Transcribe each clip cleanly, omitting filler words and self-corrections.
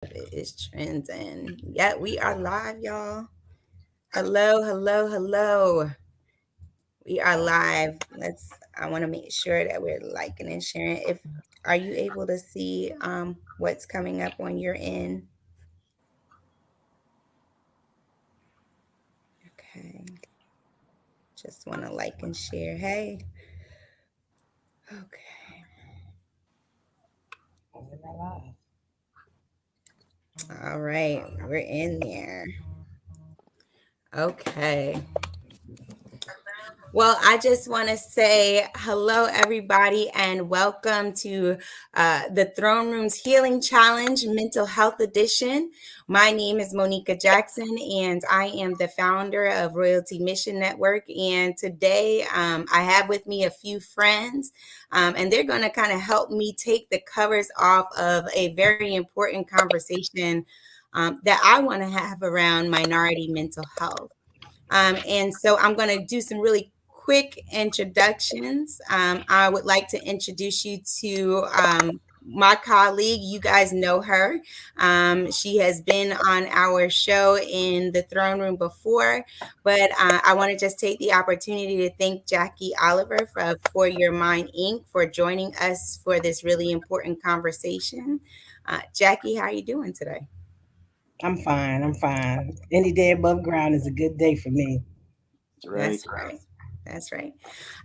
It is trends, and yeah, we are live, y'all. Hello, hello, hello. We are live. I want to make sure that we're liking and sharing. If Are you able to see what's coming up on your end? Okay. Just want to like and share. Hey. Okay. All right. We're in there. Okay. Well, I just want to say hello, everybody, and welcome to the Throne Room's Healing Challenge Mental Health Edition. My name is Monica Jackson, and I am the founder of Royalty Mission Network. And today I have with me a few friends, and they're going to kind of help me take the covers off of a very important conversation that I want to have around minority mental health. And so I'm going to do some really quick introductions. I would like to introduce you to my colleague. You guys know her. She has been on our show in the throne room before, but I want to just take the opportunity to thank Jackie Oliver for Your Mind Inc. for joining us for this really important conversation. Jackie, how are you doing today? I'm fine. I'm fine. Any day above ground is a good day for me. That's right. That's right. That's right.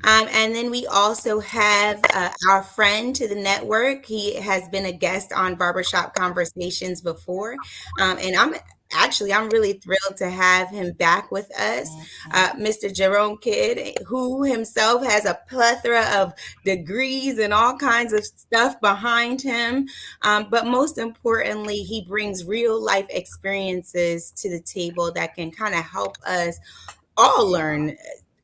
And then we also have our friend to the network. He has been a guest on Barbershop Conversations before. And I'm really thrilled to have him back with us, Mr. Jerome Kidd, who himself has a plethora of degrees and all kinds of stuff behind him. But most importantly, he brings real life experiences to the table that can kind of help us all learn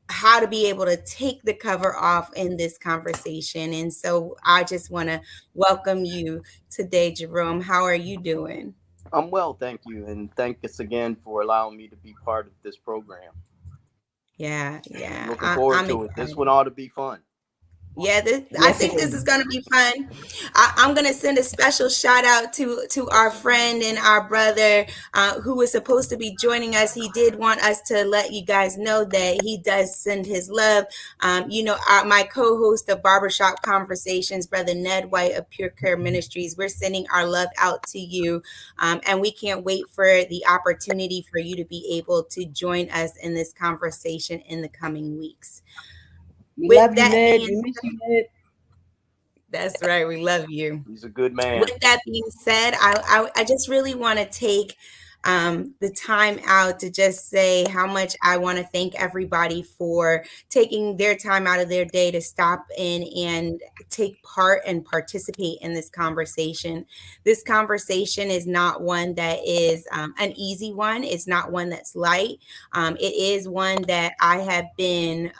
how to be able to take the cover off in this conversation. And so I just want to welcome you today, Jerome. How are you doing? I'm well, thank you, and thank us again for allowing me to be part of this program. Yeah, I'm yeah, looking forward I'm to it. This excited. one ought to be fun. Yeah, I Yes, it think this is is. going to be fun. I'm going to send a special shout out to our friend and our brother who was supposed to be joining us. He did want us to let you guys know that he does send his love. My co-host of Barbershop Conversations, Brother Ned White of Pure Care Ministries, we're sending our love out to you. And we can't wait for the opportunity for you to be able to join us in this conversation in the coming weeks. We With love you, that Ned. being We miss you, Ned. That's right. We love you. He's a good man. With that being said, I just really want to take the time out to just say how much I want to thank everybody for taking their time out of their day to stop in and take part and participate in this conversation. This conversation is not one that is an easy one. It's not one that's light. It is one that I have been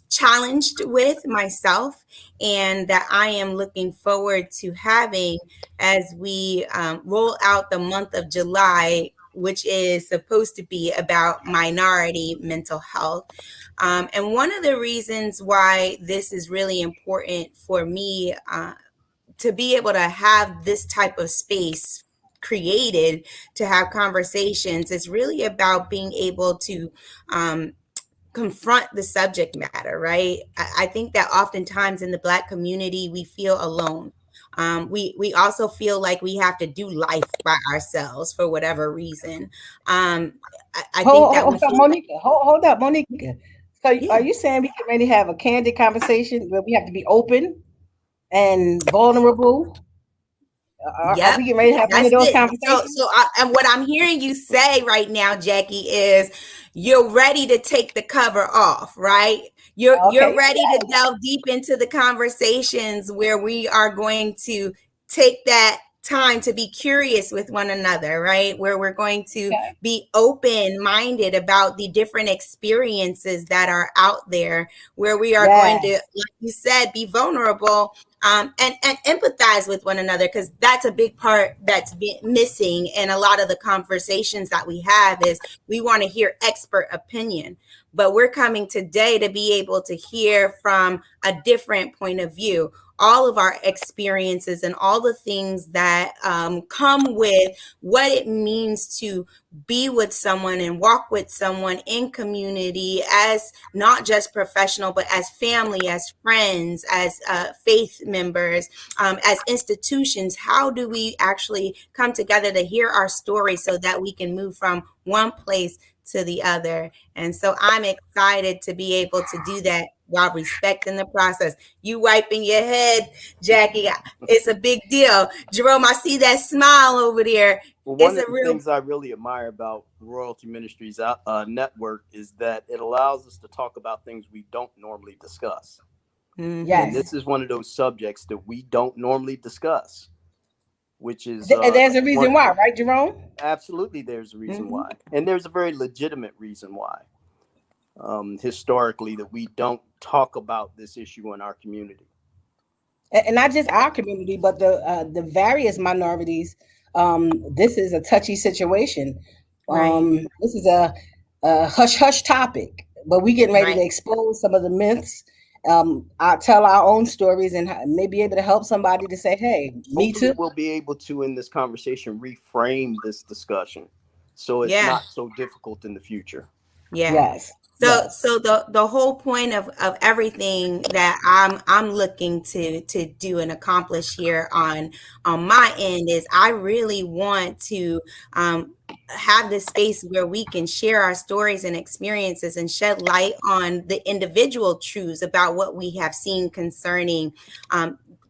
challenged with myself and that I am looking forward to having as we roll out the month of July, which is supposed to be about minority mental health. And one of the reasons why this is really important for me to be able to have this type of space created to have conversations is really about being able to um, confront the subject matter, right? I think that oftentimes in the Black community, we feel alone. We also feel like we have to do life by ourselves for whatever reason. I think that we Hold up, feel like, Monica. Hold up, Monica. So, are yeah, you saying we can ready to have a candid conversation where we have to be open and vulnerable? Are yep, we getting ready to have one that's of those it. conversations? And what I'm hearing you say right now, Jackie, is you're ready to take the cover off, right? You're Okay. ready to delve deep into the conversations where we are going to take that time to be curious with one another, right? Where we're going to Okay. be open minded about the different experiences that are out there, where we are going to, Yes. like you said, be vulnerable and empathize with one another, because that's a big part that's been missing in a lot of the conversations that we have is we want to hear expert opinion, but we're coming today to be able to hear from a different point of view. all of our experiences and all the things that come with what it means to be with someone and walk with someone in community as not just professional, but as family, as friends, as faith members, as institutions. How do we actually come together to hear our story so that we can move from one place to the other? And so I'm excited to be able to do that while respecting the process. You wiping your head, Jackie, it's a big deal. Jerome, I see that smile over there. Well, It's one a of the real. things I really admire about Royalty Ministries network is that it allows us to talk about things we don't normally discuss. And Mhm. Yes. this is one of those subjects that we don't normally discuss, which is There's a one. reason why, right, Jerome? Absolutely, there's a reason Mhm. why, and there's a very legitimate reason why. Historically, that we don't talk about this issue in our community. And not just our community, but the various minorities. This is a touchy situation. Right. This is a hush hush topic, but we getting ready Right. to expose some of the myths. I tell our own stories and may be able to help somebody to say, "Hey, me Hopefully, too." we'll be able to, in this conversation, reframe this discussion so it's Yeah. not so difficult in the future. Yeah. Yes, So yes, the whole point of everything that I'm looking to do and accomplish here on my end is I really want to have this space where we can share our stories and experiences and shed light on the individual truths about what we have seen concerning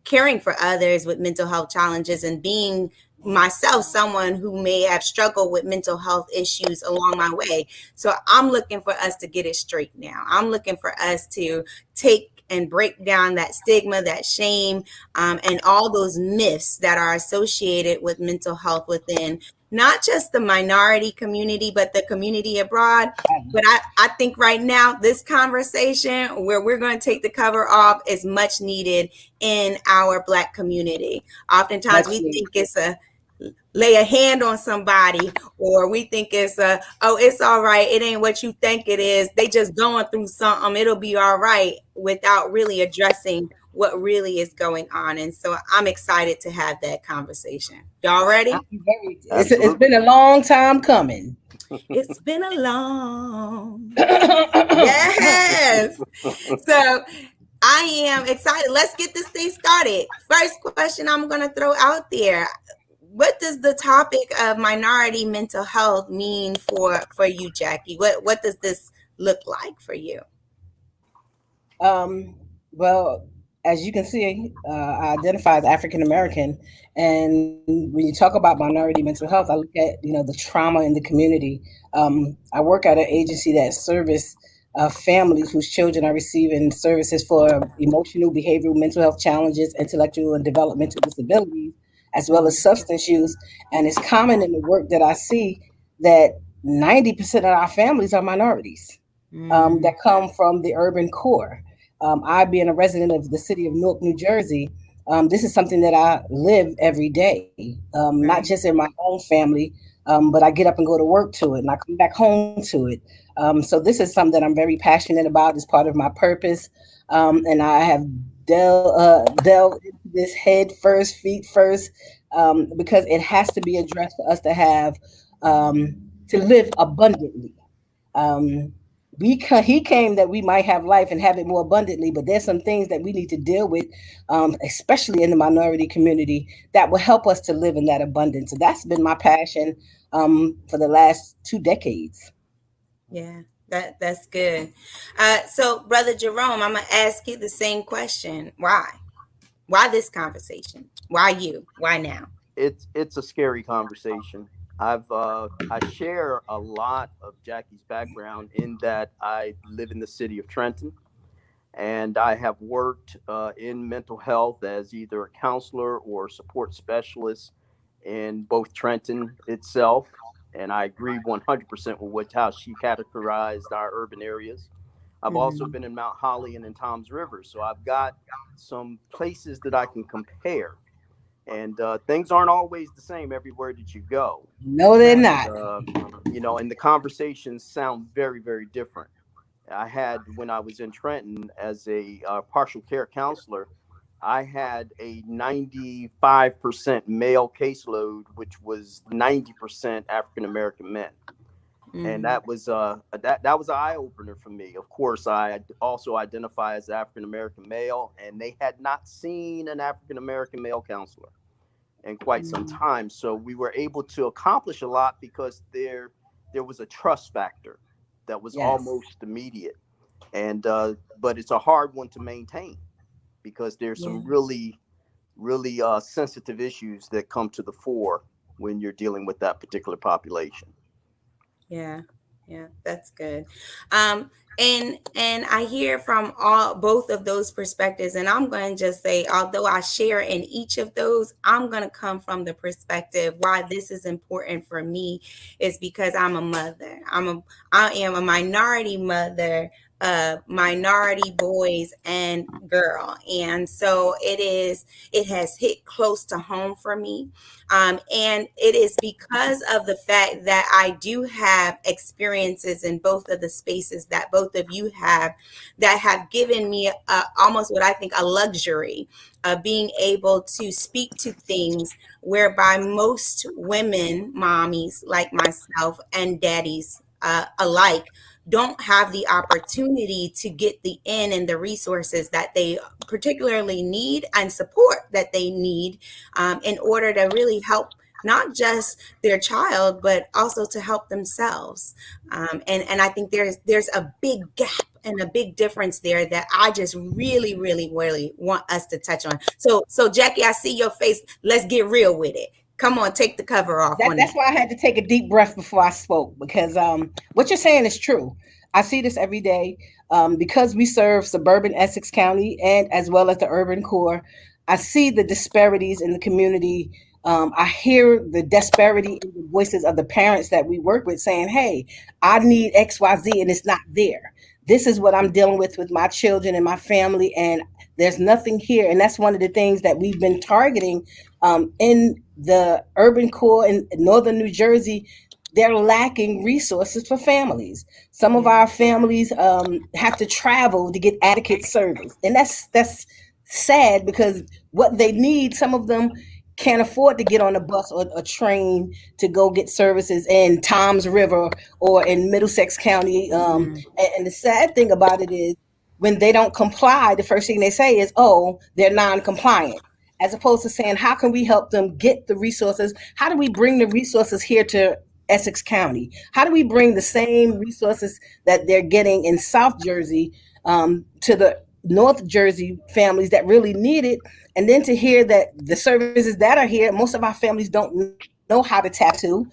caring for others with mental health challenges and being myself someone who may have struggled with mental health issues along my way. So I'm looking for us to get it straight now. I'm looking for us to take and break down that stigma, that shame, and all those myths that are associated with mental health within not just the minority community, but the community abroad. But I think right now, this conversation where we're going to take the cover off is much needed in our Black community. Oftentimes, much we needed. think it's a lay a hand on somebody, or we think it's a, oh, it's all right, it ain't what you think it is, they just going through something, it'll be all right, without really addressing what really is going on. And so I'm excited to have that conversation. Y'all ready? It's Absolutely. been a long time coming. It's been a long. Yes. So I am excited. Let's get this thing started. First question I'm going to throw out there. What does the topic of minority mental health mean for you, Jackie? What does this look like for you? Well, as you can see, I identify as African American, and when you talk about minority mental health, I look at the trauma in the community. I work at an agency that service families whose children are receiving services for emotional, behavioral, mental health challenges, intellectual and developmental disabilities, as well as Mm, substance use. And it's common in the work that I see that 90% of our families are minorities mm, that come from the urban core. I, being a resident of the city of Newark, New Jersey, this is something that I live every day, not just right. in my own family, but I get up and go to work to it, and I come back home to it. So this is something that I'm very passionate about. It's part of my purpose, and I have delved into this head first, feet first, because it has to be addressed for us to have to live abundantly. Um, he came that we might have life and have it more abundantly, but there's some things that we need to deal with, especially in the minority community, that will help us to live in that abundance. So that's been my passion for the last 2 decades. Yeah, that's good. So, Brother Jerome, I'm gonna ask you the same question. Why? Why this conversation? Why you? Why now? It's a scary conversation. I share a lot of Jackie's background in that I live in the city of Trenton, and I have worked in mental health as either a counselor or support specialist in both Trenton itself. And I agree 100% with how she categorized our urban areas. I've also Mhm. been in Mount Holly and in Tom's River, so I've got some places that I can compare. And things aren't always the same everywhere that you go. No, they're Right. not. And the conversations sound very, very different. I had, when I was in Trenton as a partial care counselor, I had a 95% male caseload, which was 90% African American men. And Mm, that was an eye opener for me. Of course, I also identify as African American male, and they had not seen an African American male counselor in quite some mm, time. So we were able to accomplish a lot because there was a trust factor that was Yes. almost immediate, and but it's a hard one to maintain because there's yeah. some really sensitive issues that come to the fore when you're dealing with that particular population. Yeah, yeah, that's good. Um, and I hear from all both of those perspectives, and I'm going to just say, although I share in each of those, I'm going to come from the perspective why this is important for me is because I'm a mother. I am a minority mother. Minority boys and girl, and so it has hit close to home for me. And it is because of the fact that I do have experiences in both of the spaces that both of you have that have given me almost what I think a luxury of being able to speak to things whereby most women, mommies like myself, and daddies alike don't have the opportunity to get the in and the resources that they particularly need and support that they need in order to really help not just their child but also to help themselves. And I think there's a big gap and a big difference there that I just really want us to touch on. So Jackie, I see your face. Let's get real with it. Come on, take the cover off on That's that. why I had to take a deep breath before I spoke because what you're saying is true. I see this every day because we serve suburban Essex County and as well as the urban core. I see the disparities in the community. I hear the disparity in the voices of the parents that we work with saying, "Hey, I need XYZ and it's not there. This is what I'm dealing with my children and my family, and there's nothing here." And that's one of the things that we've been targeting in the urban core in northern New Jersey. They're lacking resources for families. Some of Yeah. our families have to travel to get adequate service, and that's sad because what they need, some of them can't afford to get on a bus or a train to go get services in Tom's River or in Middlesex County. Mm, And the sad thing about it is when they don't comply, the first thing they say is, "Oh, they're non-compliant," as opposed to saying, how can we help them get the resources? How do we bring the resources here to Essex County? How do we bring the same resources that they're getting in South Jersey to the North Jersey families that really need it? And then to hear that the services that are here, most of our families don't know how to tap into,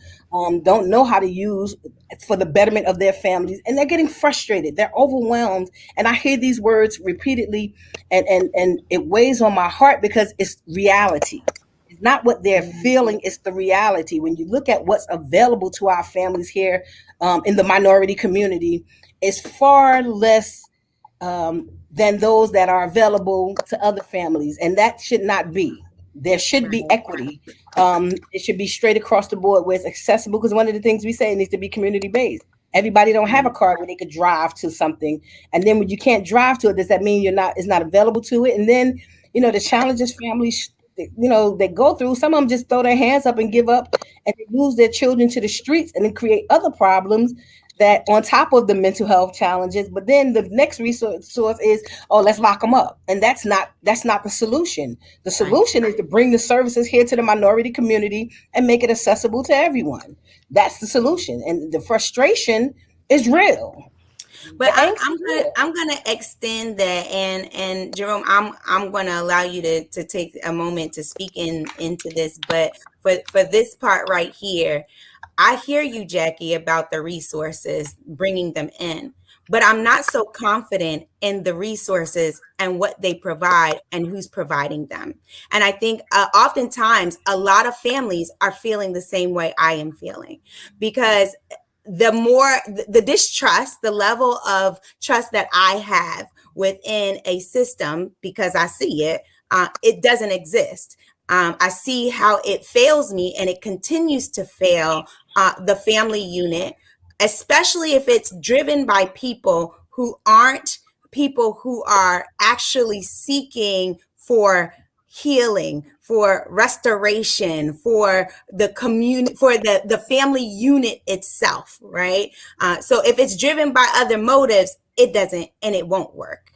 don't know how to use for the betterment of their families, and they're getting frustrated. They're overwhelmed, and I hear these words repeatedly, and it weighs on my heart because it's reality. It's not what they're mm, feeling; it's the reality. When you look at what's available to our families here in the minority community, it's far less than those that are available to other families, and that should not be. There should be right. equity. It should be straight across the board where it's accessible. Because one of the things we say, it needs to be community based. Everybody don't have a Right. car where they could drive to something, and then when you can't drive to it, does that mean you're not? It's not available to it? And then the challenges families they go through. Some of them just throw their hands up and give up, and they lose their children to the streets, and then create other problems that on top of the mental health challenges. But then the next resource is, oh, let's lock them up, and that's not the solution. The Right. solution is to bring the services here to the minority community and make it accessible to everyone. That's the solution, and the frustration is real. But The angst is real. I'm gonna extend that, and Jerome, I'm gonna allow you to take a moment to speak into this. But for this part right here, I hear you, Jackie, about the resources, bringing them in, but I'm not so confident in the resources and what they provide and who's providing them. And I think oftentimes a lot of families are feeling the same way I am feeling because the more the distrust, the level of trust that I have within a system, because I see it, it doesn't exist. I see how it fails me and it continues to fail the family unit, especially if it's driven by people who aren't people who are actually seeking for healing, for restoration, for the community, for the family unit itself, right? So if it's driven by other motives, it doesn't and it won't work.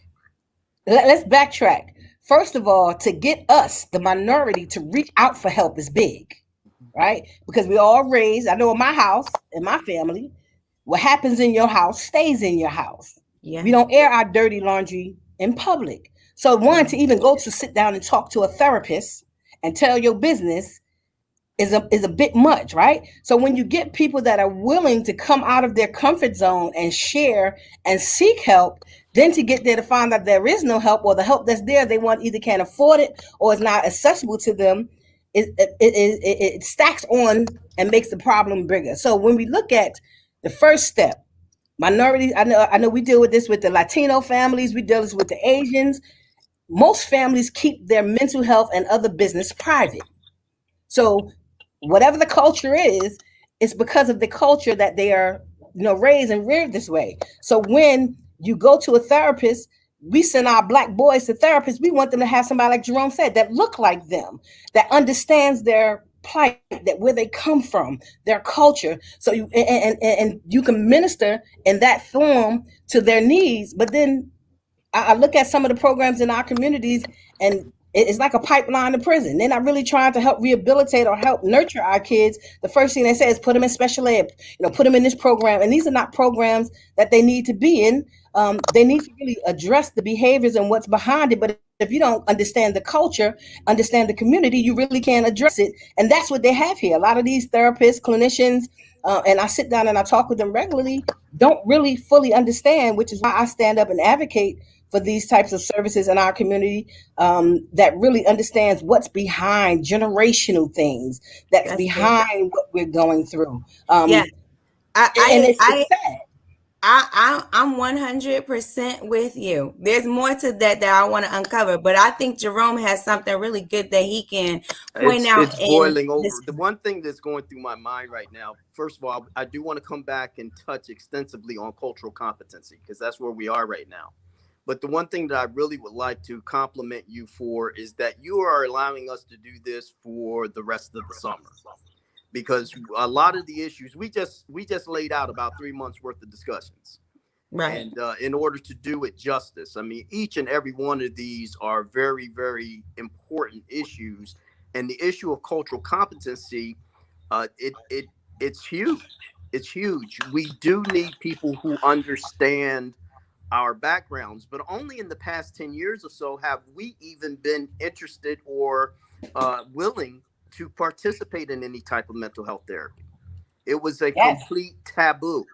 Let's backtrack. First of all, to get us, the minority, to reach out for help is big, right? Because we all raised, I know in my house, in my family, what happens in your house stays in your house. Yeah. We don't air our dirty laundry in public. So, one, to even go to sit down and talk to a therapist and tell your business is a bit much, right? So when you get people that are willing to come out of their comfort zone and share and seek help, then to get there to find out there is no help, or the help that's there they want either can't afford it or is not accessible to them, it stacks on and makes the problem bigger. So when we look at the first step, minorities, I know we deal with this with the Latino families, we deal this with the Asians. Most families keep their mental health and other business private. So whatever the culture is, it's because of the culture that they are, raised and reared this way. So when you go to a therapist, we send our black boys to therapists. We want them to have somebody like Jerome said that look like them, that understands their plight, that where they come from, their culture. So you you can minister in that form to their needs. But then I look at some of the programs in our communities, and it's like a pipeline to prison. They're not really trying to help rehabilitate or help nurture our kids. The first thing they say is put them in special ed, put them in this program. And these are not programs that they need to be in. They need to really address the behaviors and what's behind it. But if you don't understand the culture, understand the community, you really can't address it. And that's what they have here. A lot of these therapists, clinicians, and I sit down and I talk with them regularly, don't really fully understand, which is why I stand up and advocate for these types of services in our community, that really understands what's behind generational things, that's That's good. behind what we're going through. Yeah. I And I it's I sad. I'm 100% with you. There's more to that I want to uncover, but I think Jerome has something really good that he can point out It's in boiling this. over. The one thing that's going through my mind right now, first of all, I do want to come back and touch extensively on cultural competency because that's where we are right now. But the one thing that I really would like to compliment you for is that you are allowing us to do this for the rest of the summer, because a lot of the issues we just laid out about 3 months worth of discussions, Right. and in order to do it justice, I mean, each and every one of these are very, very important issues. And the issue of cultural competency, it's huge. It's huge. We do need people who understand our backgrounds, but only in the past 10 years or so have we even been interested or willing to participate in any type of mental health therapy. It was a Yes, complete taboo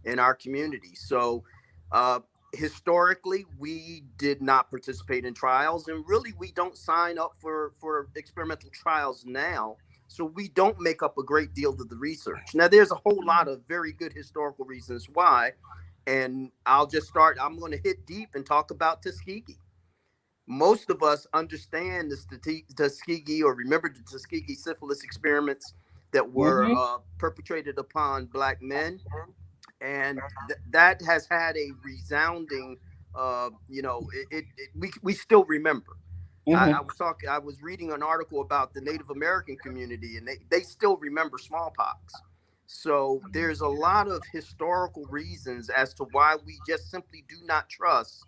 in our community. So, uh, historically, we did not participate in trials, and really, we don't sign up for experimental trials now. So we don't make up a great deal of the research. Now, there's a whole lot of very good historical reasons why, and I'll just start. I'm going to hit deep and talk about Tuskegee. Most of us understand the Tuskegee or remember the Tuskegee syphilis experiments that were hmm perpetrated upon black men, and that has had a resounding, we still remember. I hmm was talking, I was reading an article about the Native American community, and they still remember smallpox. So there's a lot of historical reasons as to why we just simply do not trust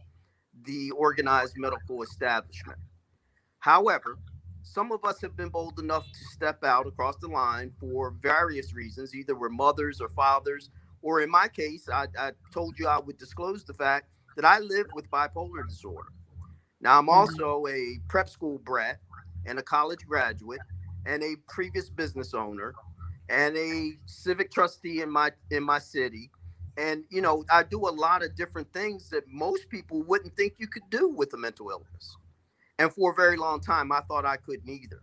the organized medical establishment. However, some of us have been bold enough to step out across the line for various reasons. Either we're mothers or fathers, or in my case, I told you I would disclose the fact that I live with bipolar disorder. Now, I'm also a prep school brat and a college graduate and a previous business owner and a civic trustee in my city. And I do a lot of different things that most people wouldn't think you could do with a mental illness. And for a very long time, I thought I couldn't either.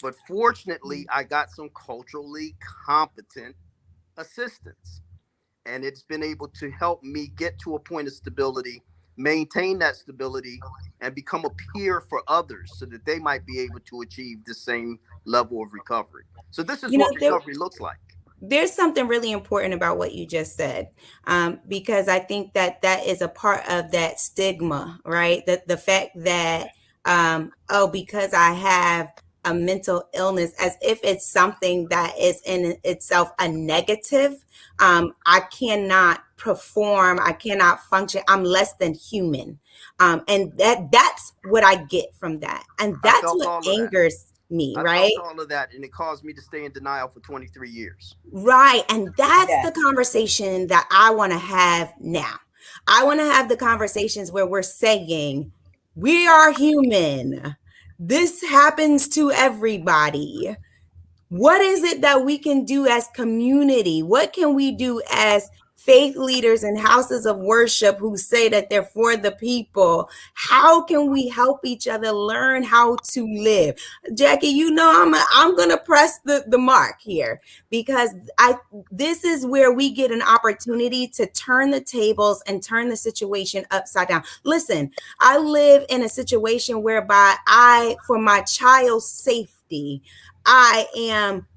But fortunately, I got some culturally competent assistance. And it's been able to help me get to a point of stability, maintain that stability, and become a peer for others so that they might be able to achieve the same level of recovery. So, this is You know, what recovery looks like. there's something really important about what you just said, because I think that is a part of that stigma, right? The fact that oh, because I have a mental illness, as if it's something that is in itself a negative. I cannot perform, I cannot function, I'm less than human. And that's what I get from that. And I that's felt what all of that. angers me, I right? felt all of that, and it caused me to stay in denial for 23 years. Right. And that's Yeah. the conversation that I want to have now. I want to have the conversations where we're saying, we are human. This happens to everybody. What is it that we can do as community? What can we do as faith leaders and houses of worship who say that they're for the people? How can we help each other learn how to live? Jackie, I'm gonna press the mark here, because I this is where we get an opportunity to turn the tables and turn the situation upside down. Listen, I live in a situation whereby for my child's safety, I am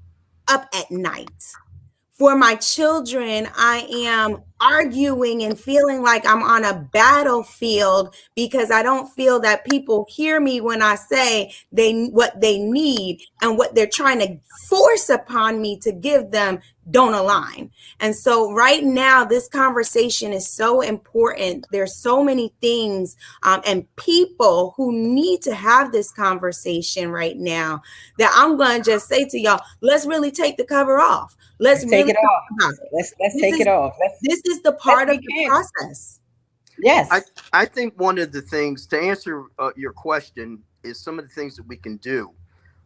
up at night. For my children, I am arguing and feeling like I'm on a battlefield because I don't feel that people hear me when I say what they need and what they're trying to force upon me to give them don't align. And so right now, this conversation is so important. There's so many things and people who need to have this conversation right now, that I'm going to just say to y'all, let's really take the cover off. Let's Let's take really it talk off. about it. Let's This take is it off. this is the Let's part of be the candid. process. I, Yes. I think one of the things to answer your question is some of the things that we can do.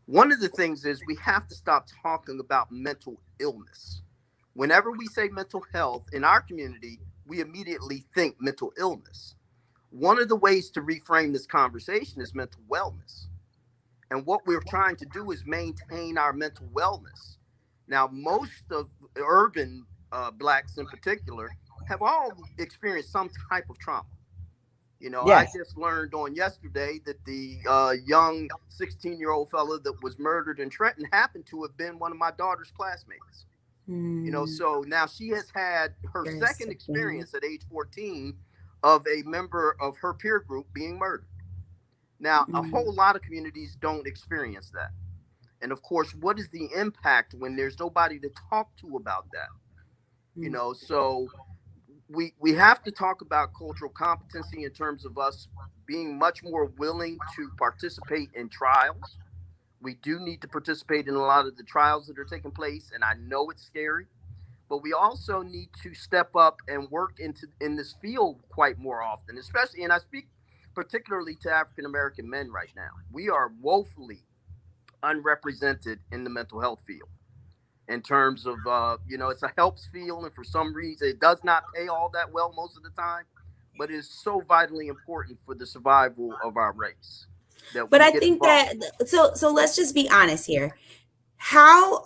One of the things is we have to stop talking about mental illness. Whenever we say mental health in our community, we immediately think mental illness. One of the ways to reframe this conversation is mental wellness. And what we're trying to do is maintain our mental wellness. Now, most of urban blacks in particular have all experienced some type of trauma. You know, I Yes. just learned on yesterday that the young 16-year-old fella that was murdered in Trenton happened to have been one of my daughter's classmates. You know, Mm, so now she has had her yes, second again. experience at age 14 of a member of her peer group being murdered. Now, a Mm, whole lot of communities don't experience that. And of course, what is the impact when there's nobody to talk to about that? You mm, know, so we have to talk about cultural competency in terms of us being much more willing to participate in trials. We do need to participate in a lot of the trials that are taking place, and I know it's scary, but we also need to step up and work in this field quite more often, especially, and I speak particularly to African American men right now. We are woefully unrepresented in the mental health field in terms of it's a helps field, and for some reason it does not pay all that well most of the time, but it is so vitally important for the survival of our race that But we I get think involved. that, so let's just be honest here. How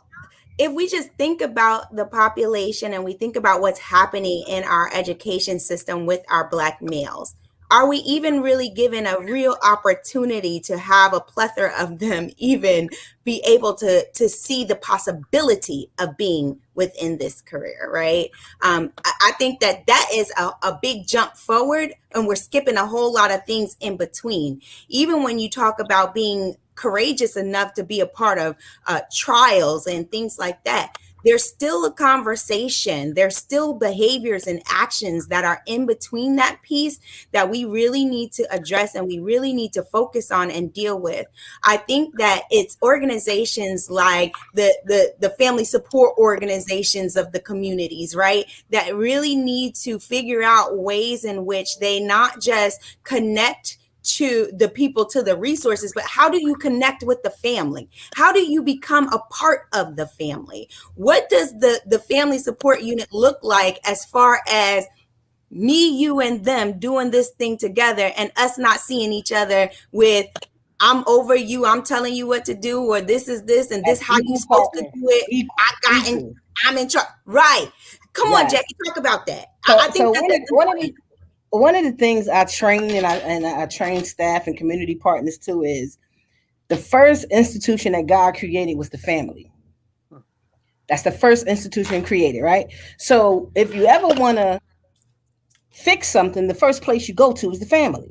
If we just think about the population and we think about what's happening in our education system with our Black males, are we even really given a real opportunity to have a plethora of them even be able to see the possibility of being within this career, right? I think that is a big jump forward, and we're skipping a whole lot of things in between. Even when you talk about being courageous enough to be a part of trials and things like that, there's still a conversation, there's still behaviors and actions that are in between that piece that we really need to address and we really need to focus on and deal with. I think that it's organizations like the family support organizations of the communities, right, that really need to figure out ways in which they not just connect to the people, to the resources, but how do you connect with the family? How do you become a part of the family? What does the family support unit look like, as far as me, you, and them doing this thing together, and us not seeing each other with, I'm over you, I'm telling you what to do, or this is this and As this how you equal supposed to partners. do it. Equal. I got in, Equal. I'm in charge. Right. Come on, Yes. Jackie, talk about that. I So think so that one of that's one of the important. one of the things I train and I train staff and community partners too is the first institution that God created was the family. That's the first institution created, right? So if you ever want to fix something, the first place you go to is the family.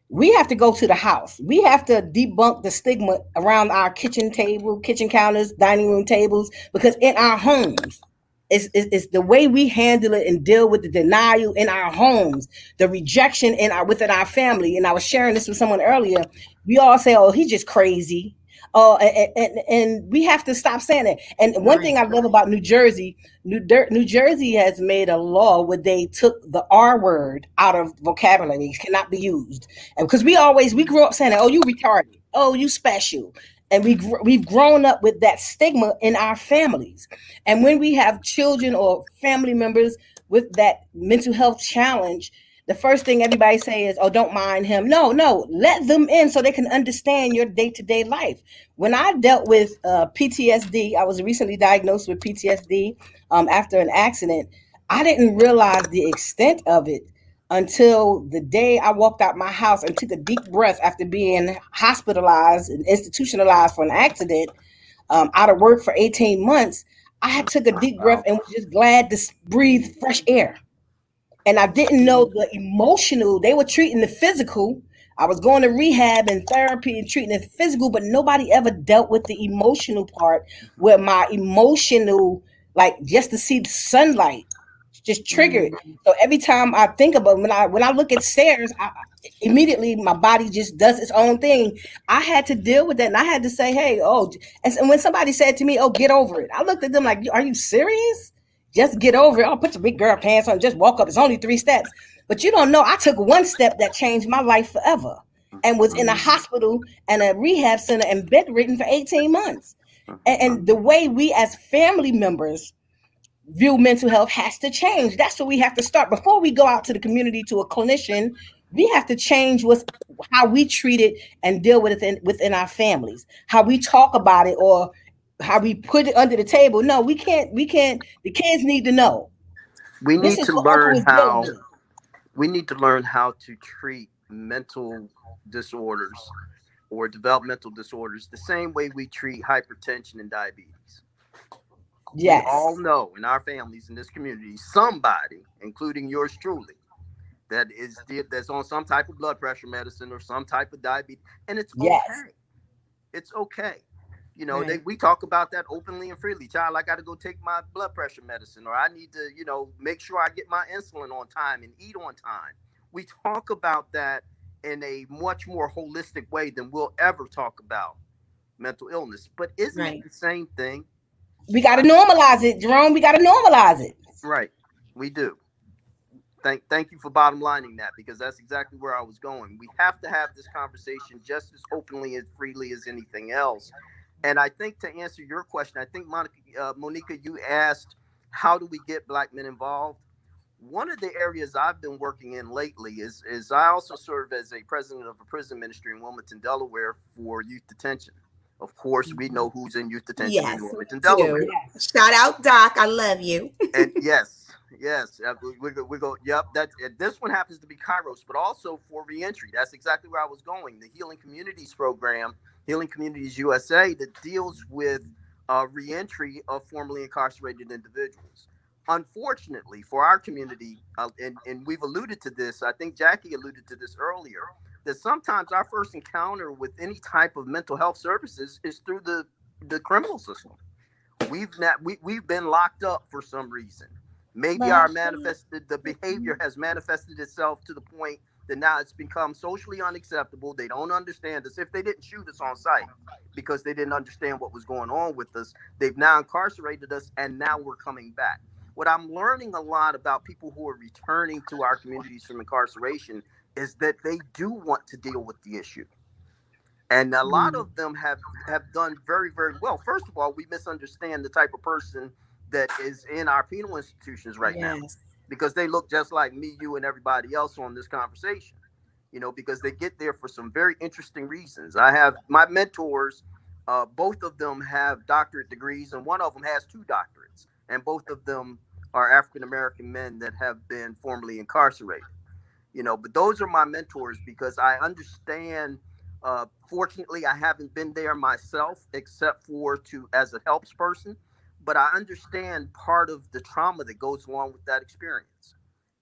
We have to go to the house. We have to debunk the stigma around our kitchen table, kitchen counters, dining room tables, because in our homes, it's the way we handle it and deal with the denial in our homes, the rejection in our within our family. And I was sharing this with someone earlier. We all say, "Oh, he's just crazy." Oh, and we have to stop saying it. And one thing Right. I love about New Jersey, New Jersey has made a law where they took the R word out of vocabulary; it cannot be used. And because we grew up saying, "Oh, you retarded," "Oh, you special," and we've grown up with that stigma in our families. And when we have children or family members with that mental health challenge, the first thing everybody say is, "Oh, don't mind him." No, no, let them in so they can understand your day to day life. When I dealt with PTSD, I was recently diagnosed with PTSD after an accident. I didn't realize the extent of it until the day I walked out my house and took a deep breath after being hospitalized and institutionalized for an accident, out of work for 18 months. I had took a deep breath Wow. and was just glad to breathe fresh air. And I didn't know Mhm. the emotional. They were treating the physical. I was going to rehab and therapy and treating the physical, but nobody ever dealt with the emotional part where my emotional, like just to see the sunlight, just triggered. Mhm. So every time I think about when I look at stairs, immediately my body just does its own thing. I had to deal with that, and I had to say, "Hey, oh," and when somebody said to me, "Oh, get over it," I looked at them like, "Are you serious? Just get over it. Oh, put your big girl pants on. Just walk up. It's only 3 steps." But you don't know. I took one step that changed my life forever, and was in a Mhm. Mhm. hospital and a rehab center and bedridden for 18 months. And Mhm. the way we as family members view mental health has to change. That's where we have to start before we go out to the community to a clinician. We have to change what's how we treat it and deal with it within our families, how we talk about it, or how we put it under the table. No, we can't. We can't. The kids need to know We this need is to what Uncle learn is dealing how with. we need to learn how to treat mental disorders or developmental disorders the same way we treat hypertension and diabetes. We all Yes, know in our families in this community somebody, including yours truly, that's on some type of blood pressure medicine or some type of diabetes, and it's yes, okay. It's okay. Right. We talk about that openly and freely. Child, I got to go take my blood pressure medicine, or I need to, make sure I get my insulin on time and eat on time. We talk about that in a much more holistic way than we'll ever talk about mental illness. But isn't it Right. the same thing? we got to I, normalize it, Jerome. We got to normalize it. right. We do. Thank you for bottom lining that, because that's exactly where I was going. We have to have this conversation just as openly and freely as anything else. And I think, to answer your question, I think Monica, you asked, how do we get Black men involved? One of the areas I've been working in lately is I also serve as a president of a prison ministry in Wilmington, Delaware, for youth detention. Of course, we Mhm. know who's in youth detention in Yes, we Wilmington, do. Delaware. Yes, Shout out Doc. I love you. And yes, yes, we go. Yep, this one happens to be Kairos, but also for reentry. That's exactly where I was going. The Healing Communities program, Healing Communities USA, that deals with reentry of formerly incarcerated individuals. Unfortunately, for our community, and we've alluded to this. I think Jackie alluded to this earlier. That sometimes our first encounter with any type of mental health services is through the criminal system. We've been locked up for some reason. Maybe our locked manifested the behavior has manifested itself to the point that now it's become socially unacceptable. They don't understand us. If they didn't shoot us on sight because they didn't understand what was going on with us, they've now incarcerated us, and now we're coming back. What I'm learning a lot about people who are returning to our communities from incarceration is that they do want to deal with the issue, and a lot Mm. of them have done very, very well. First of all, we misunderstand the type of person that is in our penal institutions right now, Yes. because they look just like me, you, and everybody else on this conversation. Because they get there for some very interesting reasons. I have my mentors, both of them have doctorate degrees, and one of them has two doctorates, and both of them are African American men that have been formerly incarcerated. But those are my mentors because I understand. Fortunately, I haven't been there myself, except for to as a helps person, but I understand part of the trauma that goes along with that experience.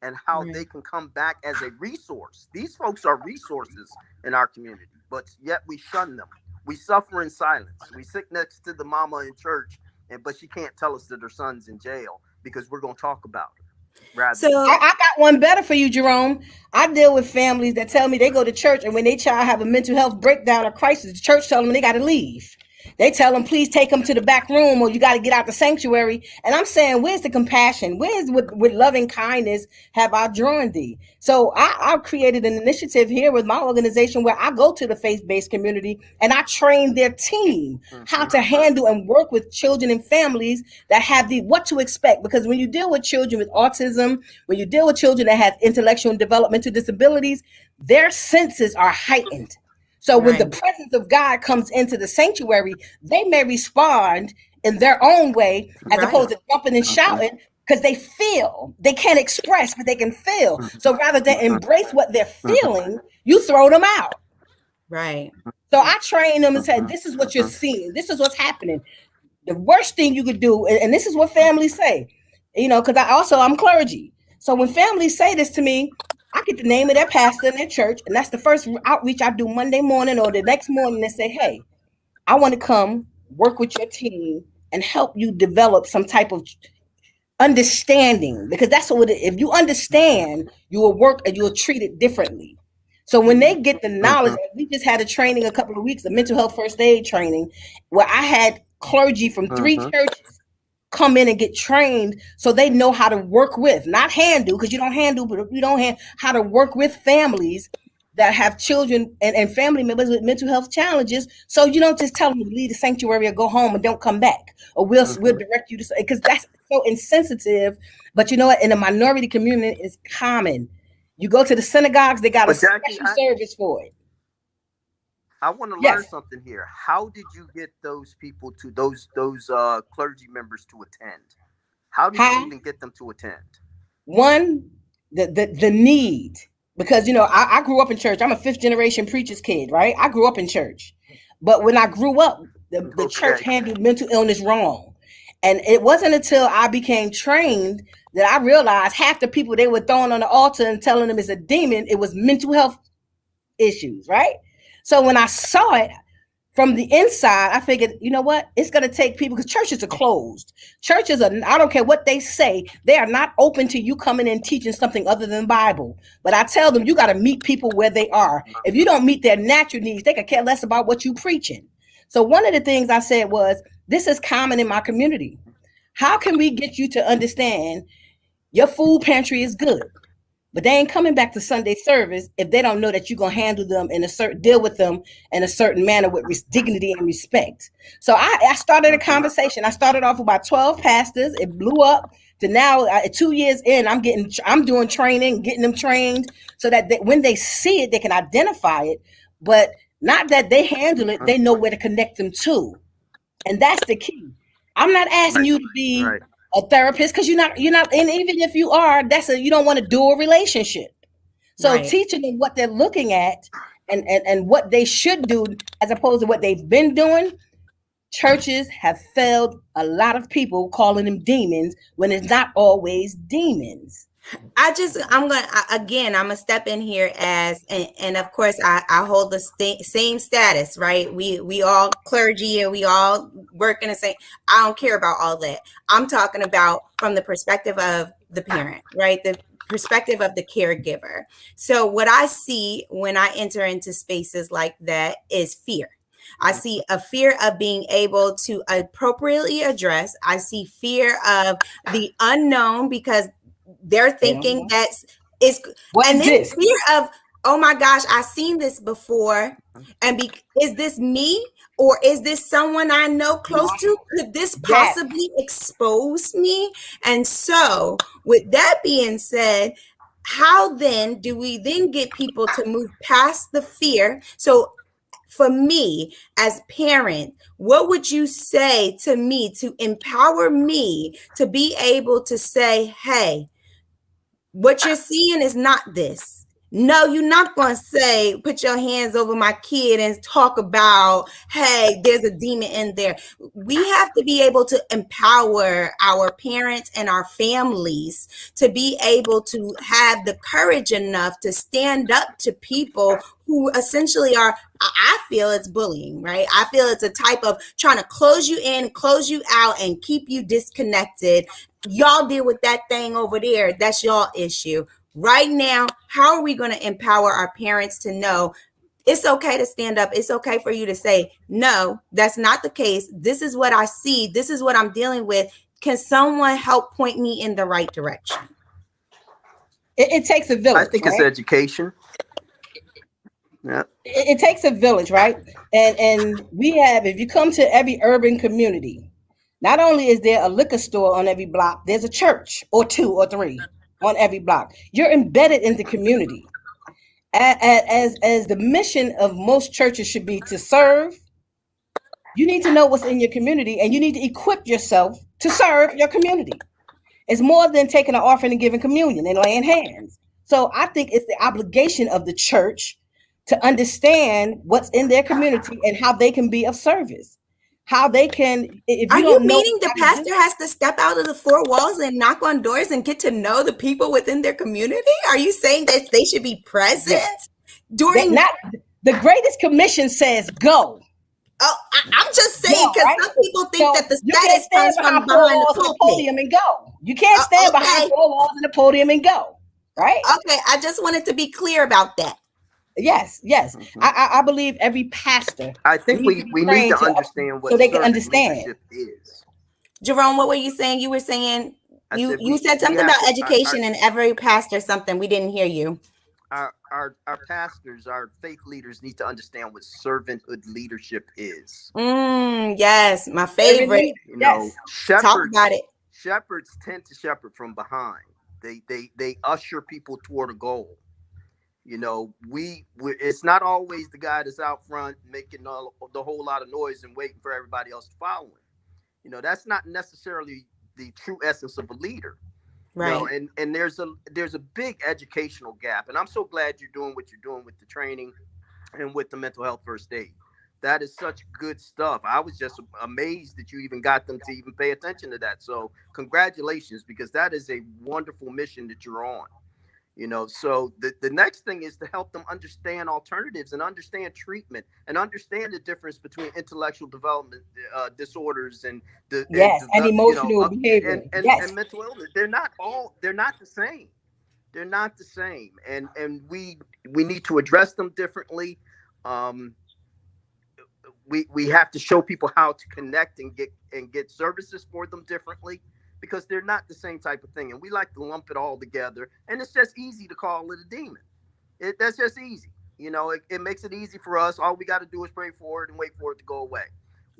and how they Right. can come back as a resource. These folks are resources in our community, but yet we shun them. We suffer in silence. We sit next to the mama in church, but she can't tell us that her son's in jail because we're going to talk about her rather than I So, talk. got one better for you, Jerome. I deal with families that tell me they go to church and when their child have a mental health breakdown or crisis, the church tell them they got to leave. They tell them, please take them to the back room or you got to get out the sanctuary. And I'm saying, where's the compassion? Where's with loving kindness have I drawn thee? So I've created an initiative here with my organization where I go to the faith-based community and I train their team how Hmm. to handle and work with children and families that have the what to expect. Because when you deal with children with autism, when you deal with children that have intellectual and developmental disabilities, their senses are heightened. So when the right, presence of God comes into the sanctuary, they may respond in their own way as right, opposed to jumping and shouting because they feel. They can't express, but they can feel. So rather than embrace what they're feeling, you throw them out. right. So I train them and say, this is what you're seeing. This is what's happening. The worst thing you could do, and this is what families say, because I'm clergy. So when families say this to me, I get the name of their pastor in their church, and that's the first outreach I do Monday morning or the next morning. They say, hey, I want to come work with your team and help you develop some type of understanding, because that's what if you understand, you will work and you'll treat it differently. So when they get the knowledge, we just had a training a couple of weeks, a mental health first aid training, where I had clergy from three Hmm. churches come in and get trained so they know how to work with, not handle, because you don't handle, but you don't hand how to work with families that have children and family members with mental health challenges. So you don't just tell them to leave the sanctuary or go home and don't come back, or we'll Hmm. direct you to, because that's so insensitive. But you know what? In the minority community, it's common. You go to the synagogues, they got a But Jackie, special service for it. I want to learn Yes. something here. How did you get those people to those clergy members to attend? How did you How? even get them to attend? One, the need, because I grew up in church. I'm a fifth generation preacher's kid, right? I grew up in church, but when I grew up, the church Okay. handled mental illness wrong, and it wasn't until I became trained that I realized half the people they were throwing on the altar and telling them it's a demon, it was mental health issues, right? So when I saw it from the inside, I figured, you know what? It's going to take people, because churches are closed. Churches are, I don't care what they say, they are not open to you coming and teaching something other than Bible. But I tell them, you got to meet people where they are. If you don't meet their natural needs, they could care less about what you preaching. So one of the things I said was, this is common in my community. How can we get you to understand your food pantry is good? But they ain't coming back to Sunday service if they don't know that you're gonna handle them in a certain, deal with them in a certain manner with dignity and respect. So I started a Hmm. conversation. I started off with about 12 pastors. It blew up to now 2 years in. I'm doing training, getting them trained so that when they see it, they can identify it. But not that they handle it, they know where to connect them to, and that's the key. I'm not asking Right. you to be Right. a therapist, because you're not, and even if you are, you don't want to do a relationship. So Right. teaching them what they're looking at and what they should do as opposed to what they've been doing. Churches have failed a lot of people calling them demons when it's not always demons. Again, I'm gonna step in here and of course I hold the same status, right? We all clergy and we all work in the same. I don't care about all that. I'm talking about from the perspective of the parent, right? The perspective of the caregiver. So what I see when I enter into spaces like that is fear. I see a fear of being able to appropriately address. I see fear of the unknown because they're They don't thinking know. that's is, What and is then this? fear of, oh my gosh, I've seen this before, and is this me, or is this someone I know close to? Could this Yes. possibly expose me? And so with that being said, how then do we then get people to move past the fear? So for me as parent, what would you say to me to empower me to be able to say, hey, what you're seeing is not this. No, you're not going to say, put your hands over my kid and talk about, hey, there's a demon in there. We have to be able to empower our parents and our families to be able to have the courage enough to stand up to people who essentially are, I feel it's bullying, right? I feel it's a type of trying to close you in, close you out, and keep you disconnected. Y'all deal with that thing over there. That's y'all issue. Right now, how are we going to empower our parents to know it's okay to stand up? It's okay for you to say, no, that's not the case. This is what I see. This is what I'm dealing with. Can someone help point me in the right direction? It takes a I village, think it's right? education. Yeah. It takes a village, right? And we have, if you come to every urban community, not only is there a liquor store on every block, there's a church or two or three on every block. You're embedded in the community. As the mission of most churches should be to serve, you need to know what's in your community and you need to equip yourself to serve your community. It's more than taking an offering and giving communion and laying hands. So I think it's the obligation of the church to understand what's in their community and how they can be of service. How they can, if Are you you don't know meaning the how to do, pastor has to step out of the four walls and knock on doors and get to know the people within their community? Are you saying that they should be present yes, that during? not the greatest commission says go. Oh, I'm just Go, saying because right? some people think So that the you can't status stand comes behind from four behind the walls and a pulpit. podium and go. You can't stand behind Okay, four walls and a podium and go, right? okay. I just wanted to be clear about that. Yes, yes. Mhm. I believe every pastor I think needs to be we need trained to to understand so what they can servant understand. leadership is. Jerome, what were you saying? You were saying I you said you said we something have about to education and every pastor something. We didn't hear you. our pastors, our faith leaders need to understand what servanthood leadership is. Yes, my Servant favorite. leaders, You know, yes. Talk about it. shepherds tend to shepherd from behind. They usher people toward a goal. You know, we it's not always the guy that's out front making the whole lot of noise and waiting for everybody else to follow him. You know, that's not necessarily the true essence of a leader. You know, Right. and there's a big educational gap, and I'm so glad you're doing what you're doing with the training and with the mental health first aid. That is such good stuff. I was just amazed that you even got them to even pay attention to that. So congratulations, because that is a wonderful mission that you're on. You know, so the next thing is to help them understand alternatives and understand treatment and understand the difference between intellectual development disorders and Yes. And emotional behavior. and Yes. mental illness. They're not the same. They're not the same, and we need to address them differently. um we have to show people how to connect and get services for them differently, because they're not the same type of thing, and we like to lump it all together, and it's just easy to call it a demon. That's just easy. You know, it makes it easy for us. All we got to do is pray for it and wait for it to go away.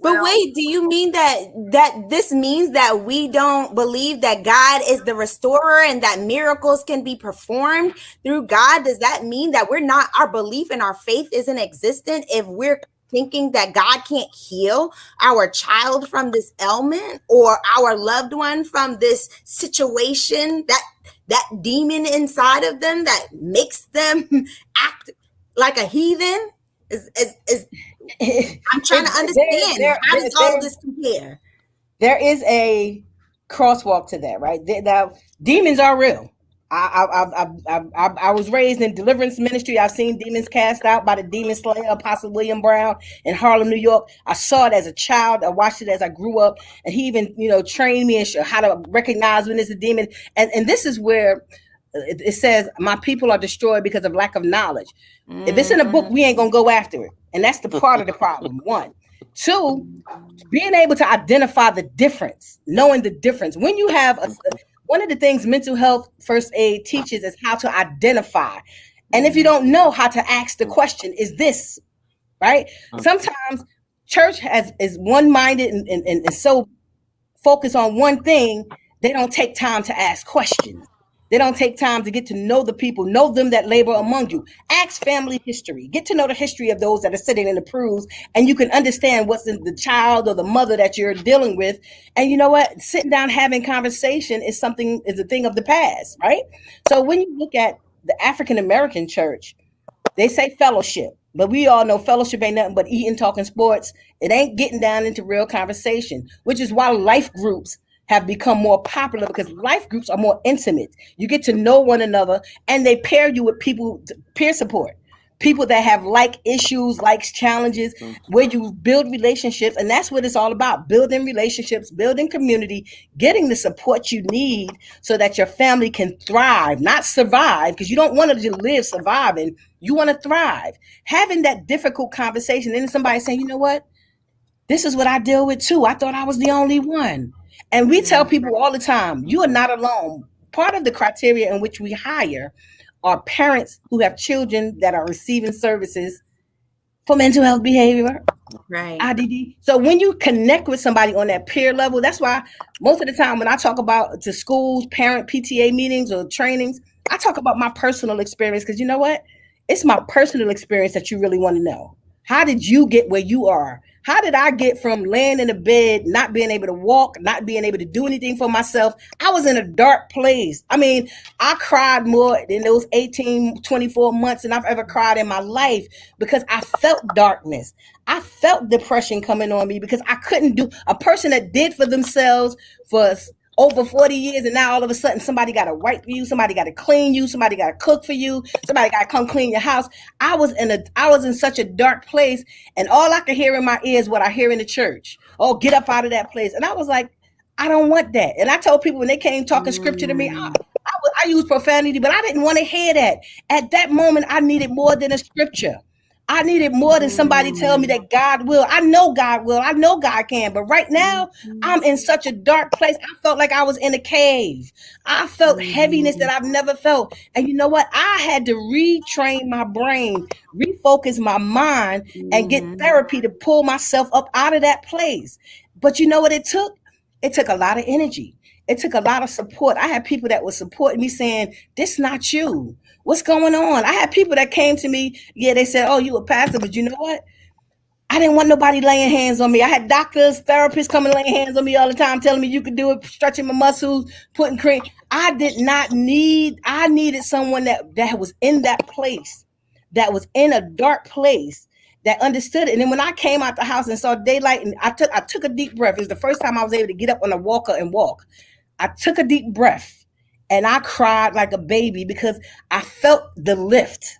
But Well, wait, do you mean that this means that we don't believe that God is the restorer and that miracles can be performed through God? Does that mean that we're not our belief and our faith isn't existent if we're thinking that God can't heal our child from this ailment or our loved one from this situation, that demon inside of them that makes them act like a heathen? Is I'm trying to understand, how does all There this compare? there is a crosswalk to that, right? Now, demons are real. I was raised in deliverance ministry. I've seen demons cast out by the demon slayer, Apostle William Brown in Harlem, New York. I saw it as a child. I watched it as I grew up, and he even, trained me and how to recognize when it's a demon. And this is where it says, "My people are destroyed because of lack of knowledge." If it's in a book, Mhm. we ain't gonna go after it, and that's the part of the problem. One, two, being able to identify the difference, knowing the difference. When you have one of the things mental health first aid teaches is how to identify. And if you don't know how to ask the question, is this right? Sometimes church is one minded and so focused on one thing, they don't take time to ask questions. They don't take time to get to know the people, know them that labor among you. Ask family history. Get to know the history of those that are sitting in the pews, and you can understand what's in the child or the mother that you're dealing with. And you know what? Sitting down having conversation is a thing of the past, right? So when you look at the African American church, they say fellowship, but we all know fellowship ain't nothing but eating, talking sports. It ain't getting down into real conversation, which is why life groups have become more popular, because life groups are more intimate. You get to know one another, and they pair you with people, peer support, people that have like issues, likes, challenges, Mm. where you build relationships. And that's what it's all about: building relationships, building community, getting the support you need so that your family can thrive, not survive, because you don't want to just live surviving. You want to thrive. Having that difficult conversation, and then somebody saying, you know what? This is what I deal with too. I thought I was the only one. And we tell Mhm. people all the time, you are Mhm. not alone. Part of the criteria in which we hire are parents who have children that are receiving services for mental health behavior, Right. IDD. So when you connect with somebody on that peer level, that's why most of the time when I talk about to schools, parent PTA meetings or trainings, I talk about my personal experience, because you know what? It's my personal experience that you really want to know. How did you get where you are? How did I get from laying in a bed, not being able to walk, not being able to do anything for myself? I was in a dark place. I mean, I cried more in those 18, 24 months than I've ever cried in my life, because I felt darkness. I felt depression coming on me, because I couldn't do, a person that did for themselves for over 40 years, and now all of a sudden somebody got to wipe you, somebody got to clean you, somebody got to cook for you, somebody got to come clean your house. I was in such a dark place, and all I could hear in my ears what I hear in the church. Oh, get up out of that place. And I was like, I don't want that. And I told people when they came talking scripture to me, Mm. I use profanity, but I didn't want to hear that. At that moment, I needed more than a scripture. I needed more than somebody tell me Mm. that God will. I know God will. I know God can. But right now, Mhm. I'm in such a dark place. I felt like I was in a cave. I felt heaviness that Mhm. I've never felt. And you know what? I had to retrain my brain, refocus my mind, and get Mhm. therapy to pull myself up out of that place. But you know what it took? It took a lot of energy. It took a lot of support. I had people that were supporting me saying, "This not you. What's going on?" I had people that came to me, yeah, they said, "Oh, you a pastor," but you know what? I didn't want nobody laying hands on me. I had doctors, therapists coming laying hands on me all the time, telling me you could do it, stretching my muscles, putting cream. I did not need, I needed someone that was in that place, that was in a dark place, that understood it. And then when I came out the house and saw daylight, and I took a deep breath. It was the first time I was able to get up on a walker and walk. I took a deep breath and I cried like a baby, because I felt the lift.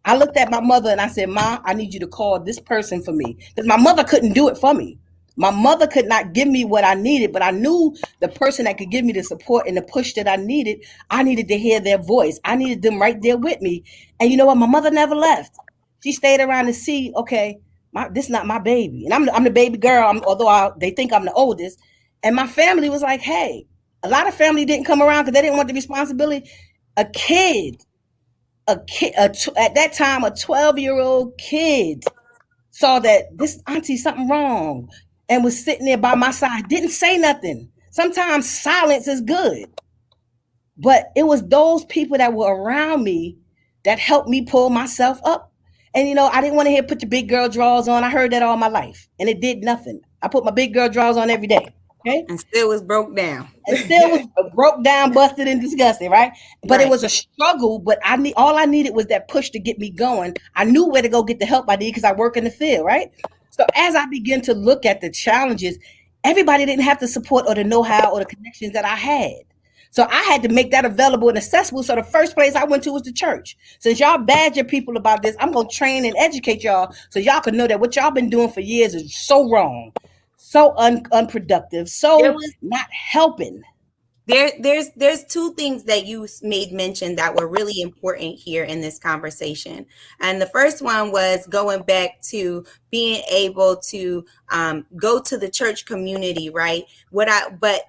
I looked at my mother and I said, "Ma, I need you to call this person for me." Because my mother couldn't do it for me. My mother could not give me what I needed, but I knew the person that could give me the support and the push that I needed to hear their voice. I needed them right there with me. And you know what? My mother never left. She stayed around to see, okay, this is not my baby. And I'm the baby girl, they think I'm the oldest. And my family was like, hey, a lot of family didn't come around because they didn't want the responsibility. A kid at that time, a 12-year-old kid saw that this auntie something wrong, and was sitting there by my side, didn't say nothing. Sometimes silence is good, but it was those people that were around me that helped me pull myself up. And I didn't want to hear put your big girl drawers on. I heard that all my life, and it did nothing. I put my big girl drawers on every day. Okay, And still was broke down. and still was broke down, busted, and disgusted, right? But it Right. was a struggle. But all I needed was that push to get me going. I knew where to go get the help I needed because I work in the field, right? So as I began to look at the challenges, everybody didn't have the support or the know-how or the connections that I had. So I had to make that available and accessible. So the first place I went to was the church. Since y'all badger people about this, I'm gonna train and educate y'all so y'all can know that what y'all been doing for years is so wrong, so unproductive, There so was not helping. there's two things that you made mention that were really important here in this conversation. And the first one was going back to being able to go to the church community, right? But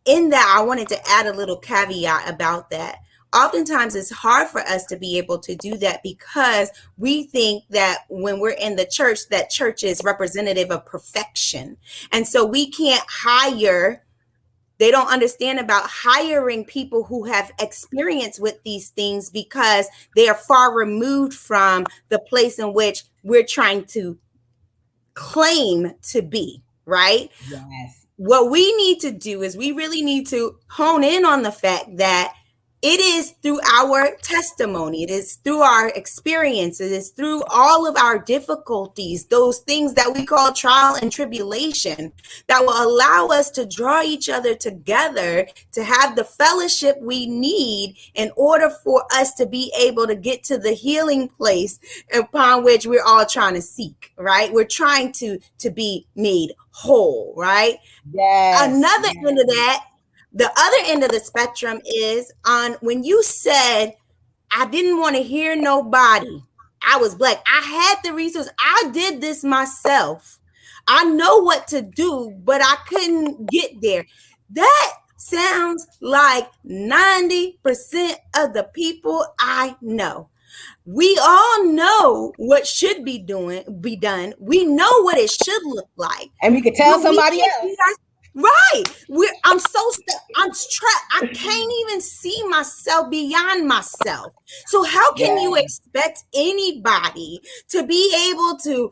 in that, I wanted to add a little caveat about that. Oftentimes it's hard for us to be able to do that because we think that when we're in the church, that church is representative of perfection. And so we can't hire, they don't understand about hiring people who have experience with these things because they are far removed from the place in which we're trying to claim to be, right? Yes. What we need to do is we really need to hone in on the fact that It is through our testimony. It is through our experiences. It's through all of our difficulties, those things that we call trial and tribulation, that will allow us to draw each other together to have the fellowship we need in order for us to be able to get to the healing place upon which we're all trying to seek, right? We're trying to be made whole, right? Yes, Another end of yes. that, the other end of the spectrum is on when you said, I didn't want to hear nobody. I was black. I had the resources. I did this myself. I know what to do, but I couldn't get there. That sounds like 90% of the people I know. We all know what should be done. We know what it should look like, And we could tell but we somebody can't else. be right. I'm so I'm trapped. I can't even see myself beyond myself. So how can you Yeah, expect anybody to be able to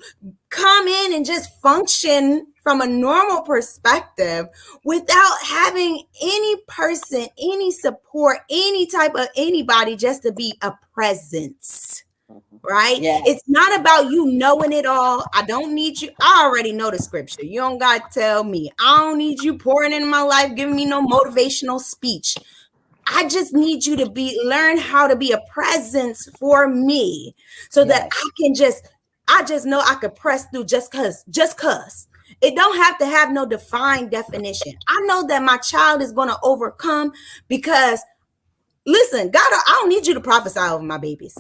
come in and just function from a normal perspective without having any person, any support, any type of anybody just to be a presence? Mhm. Right? yes. It's not about you knowing it all. I don't need you. I already know the scripture. You don't got to tell me. I don't need you pouring into my life, giving me no motivational speech. I just need you to learn how to be a presence for me so that Yes. I just know I could press through just cause. It don't have to have no defined definition. I know that my child is going to overcome because listen, God, I don't need you to prophesy over my babies.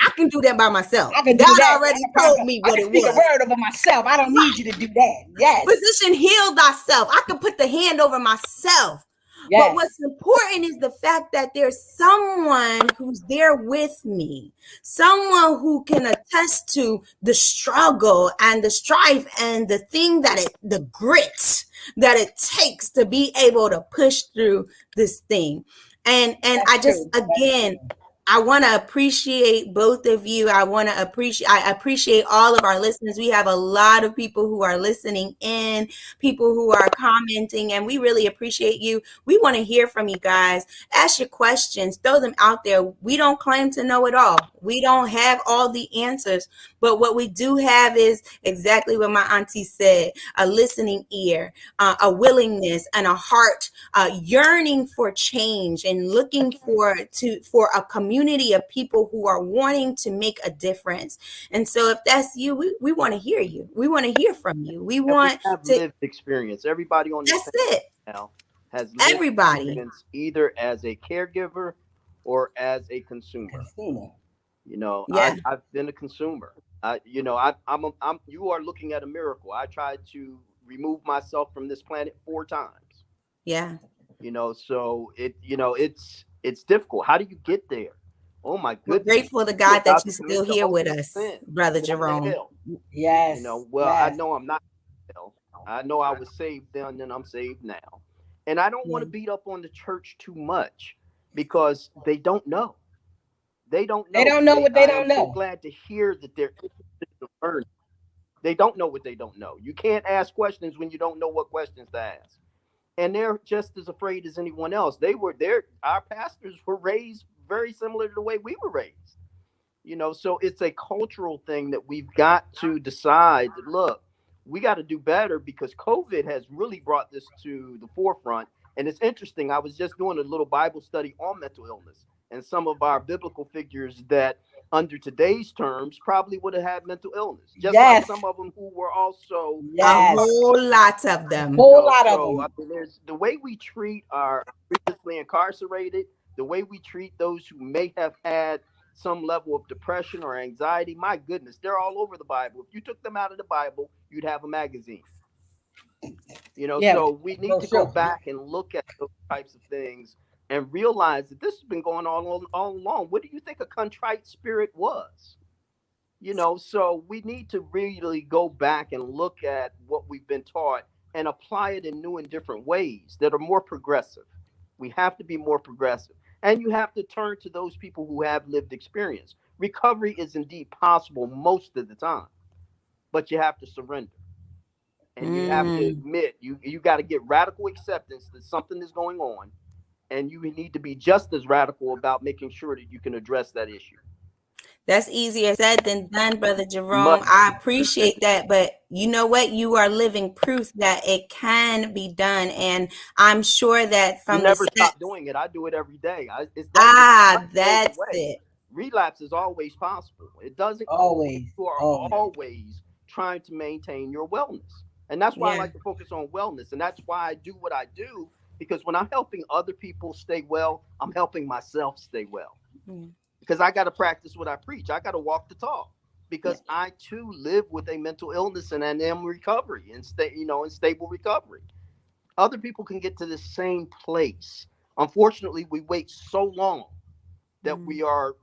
I can do that by myself. I can do God that. already told me I what can it speak a was. word over myself. I don't need you to do that. Yes. Physician, heal thyself. I can put the hand over myself. But Yes. what's important is the fact that there's someone who's there with me, someone who can attest to the struggle and the strife and the grit that it takes to be able to push through this thing. And I That's just, true. That's again, true. I want to appreciate both of you. I appreciate all of our listeners. We have a lot of people who are listening in, people who are commenting, and we really appreciate you. We want to hear from you guys. Ask your questions, throw them out there. We don't claim to know it all. We don't have all the answers, but what we do have is exactly what my auntie said: a listening ear, a willingness, and a heart yearning for change and looking for a community of people who are wanting to make a difference. And so if that's you, we want to hear you. We want to hear from you. We And we want have to. lived experience. Everybody on this That's panel it. now has lived Everybody. experience either as a caregiver or as a consumer. Consumer. Yeah. I've been a consumer. I'm. You are looking at a miracle. I tried to remove myself from this planet 4 times. Yeah. So it's difficult. How do you get there? Oh my We're goodness, grateful to you're God that about you're to commit still the here with ultimate us, sin, Brother going to Jerome. hell. Yes. Well, I Yes. know I'm not in hell. I know I was saved then, and I'm saved now. And I don't want Yeah. to beat up on the church too much because they don't know. They don't They know. don't know They. what they I don't am so know. glad to hear that they're interested in learning. They don't know what they don't know. You can't ask questions when you don't know what questions to ask. And they're just as afraid as anyone else. They were there. Our pastors were raised very similar to the way we were raised. So it's a cultural thing that we've got to decide that, look, we got to do better because COVID has really brought this to the forefront. And it's interesting. I was just doing a little Bible study on mental illness and some of our biblical figures that, under today's terms, probably would have had mental illness, just like Yes. some of them who were also A Yes. whole lot of them. Whole lot of so I them. mean, there's the way we treat our previously incarcerated, the way we treat those who may have had some level of depression or anxiety. My goodness, they're all over the Bible. If you took them out of the Bible, you'd have a magazine. Yeah. So we need to go Brochure. back and look at those types of things and realize that this has been going on all along. What do you think a contrite spirit was? So we need to really go back and look at what we've been taught and apply it in new and different ways that are more progressive. We have to be more progressive. And you have to turn to those people who have lived experience. Recovery is indeed possible most of the time, but you have to surrender and you have to Mm. admit you got to get radical acceptance that something is going on, and you need to be just as radical about making sure that you can address that issue. That's easier said than done, Brother Jerome. Much I easier. appreciate that. But you know what? You are living proof that it can be done. And I'm sure that You from the never steps, stop doing it. I do it every day. That goes that's away. it. Relapse is always possible. It doesn't go away. Always, You are always. always trying to maintain your wellness. And that's why I Yeah. like to focus on wellness. And that's why I do what I do, because when I'm helping other people stay well, I'm helping myself stay well. Yeah. Because I got to practice what I preach. I got to walk the talk, Yeah. because I too live with a mental illness and I am recovery and in stable recovery. Other people can get to the same place. Unfortunately, we wait so long that we Mm. are,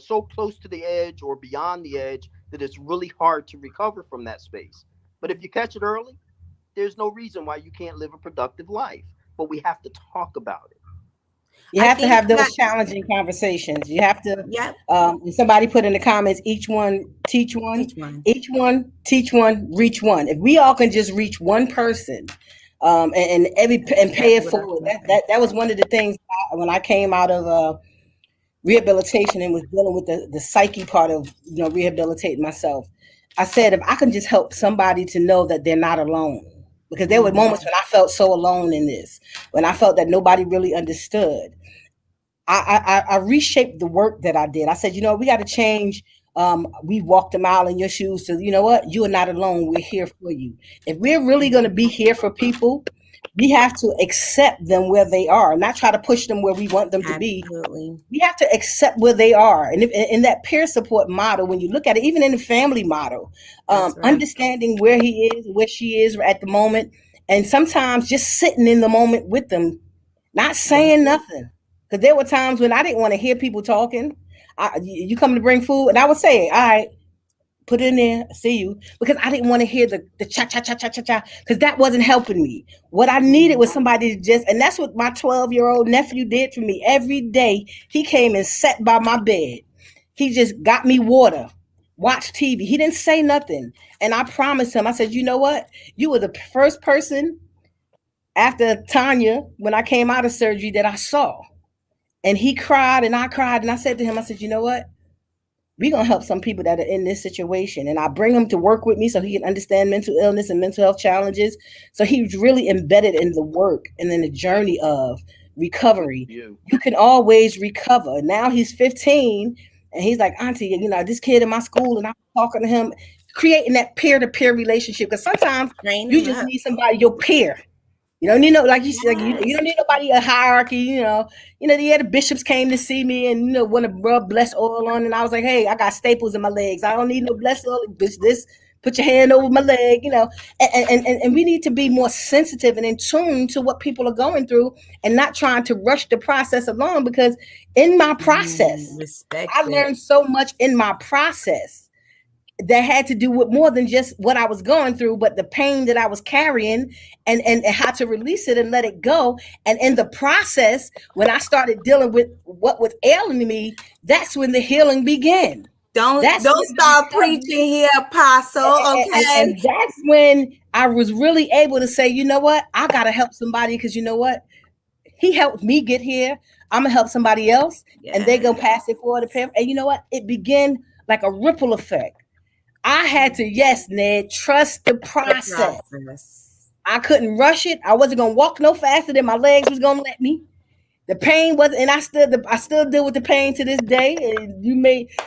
so close to the edge or beyond the edge that it's really hard to recover from that space. But if you catch it early, there's no reason why you can't live a productive life. But we have to talk about it. You I have to think have that, those challenging conversations. You have to. yep, Somebody put in the comments, each one teach one, teach one. each one teach one, reach one. If we all can just reach one person, That's and pay it exactly what I was forward. going to say. That was one of the things when I came out of rehabilitation and was dealing with the psyche part of rehabilitating myself. I said if I can just help somebody to know that they're not alone, because there were moments Mm. when I felt so alone in this, when I felt that nobody really understood. I reshaped the work that I did. I said, we got to change. We walked a mile in your shoes. So you know what? You are not alone. We're here for you. If we're really going to be here for people, we have to accept them where they are, not try to push them where we want them to be. Absolutely. We have to accept where they are. And if, in that peer support model, when you look at it, even in the family model, That's right. understanding where he is, where she is at the moment, and sometimes just sitting in the moment with them, not Yeah. saying nothing. Because there were times when I didn't want to hear people talking. You come to bring food, and I would say, "All right, put it in there, see you," because I didn't want to hear the cha cha cha cha cha cha, because that wasn't helping me. What I needed Mm. was somebody to just, and that's what my 12-year-old nephew did for me every day. He came and sat by my bed. He just got me water, watched TV. He didn't say nothing, and I promised him. I said, "You know what? You were the first person after Tanya when I came out of surgery that I saw." And he cried and I cried. And I said to him, I said, "You know what? We're going to help some people that are in this situation." And I bring him to work with me so he can understand mental illness and mental health challenges. So he's really embedded in the work and in the journey of Good recovery. for you. You can always recover. Now he's 15 and he's like, "Auntie, this kid in my school," and I'm talking to him, creating that peer to peer relationship. Because sometimes Train you them just up. need somebody, your peer. You don't need no, like you said, you don't Yes. need nobody a hierarchy. The bishops came to see me and want to rub blessed oil on, and I was like, "Hey, I got staples in my legs. I don't need no blessed oil. Bitch, this put your hand over my leg." And we need to be more sensitive and in tune to what people are going through, and not trying to rush the process along. Because in my Mm. process, Respect I it. learned so much in my process that had to do with more than just what I was going through, but the pain that I was carrying, and how to release it and let it go. And in the process, when I started dealing with what was ailing me, that's when the healing began. Don't That's don't when the stop recovery, preaching here, Apostle. Okay. and that's when I was really able to say, "You know what? I got to help somebody, because you know what? He helped me get here. I'm gonna help somebody else, and they Yes. gonna pass it forward to parents." And you know what? It began like a ripple effect. I had to, yes, Ned, trust the The process. process. I couldn't rush it. I wasn't gonna walk no faster than my legs was gonna let me. The pain was, and I still deal with the pain to this day. And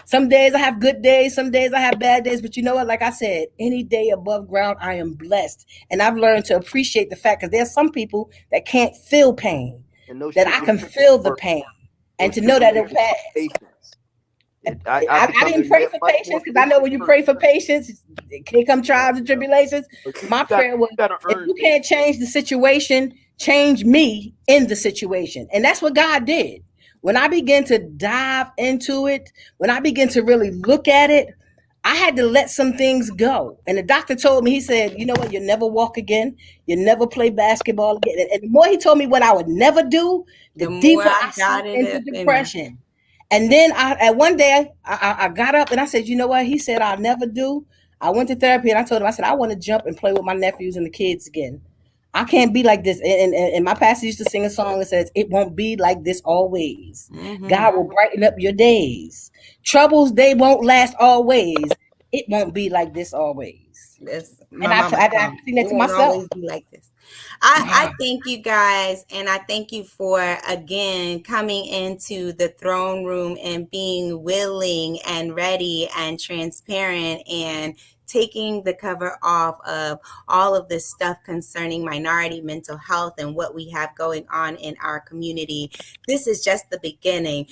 some days I have good days, some days I have bad days. But you know what? Like I said, any day above ground, I am blessed, and I've learned to appreciate the fact, because there's some people that can't feel pain, And those that I can tribulations feel the are pain, and those to know that it'll tribulations pass. are patience. I've I become a didn't pray for much more patience, because I know patient when you pray person. for patience, it can come trials and tribulations. But see, My prayer was, you got to if earn you patience. can't change the situation, change me in the situation. And that's what God did. When I began to dive into it, when I began to really look at it, I had to let some things go. And the doctor told me, he said, "You know what? You'll never walk again. You'll never play basketball again." And the more he told me what I would never do, the The more deeper I I got sunk it into up in there. depression. And then at one day, I got up and I said, "You know what?" He said, "I'll never do." I went to therapy and I told him, I said, "I want to jump and play with my nephews and the kids again. I can't be like this. And my pastor used to sing a song that says, "It won't be like this always. Mm-hmm. God will brighten up your days. Troubles, they won't last always. It won't be like this always." That's And my mama's I song. sing It that to won't myself. always be like this. I thank you guys, and I thank you for again coming into the throne room and being willing and ready and transparent and taking the cover off of all of this stuff concerning minority mental health and what we have going on in our community. This is just the beginning.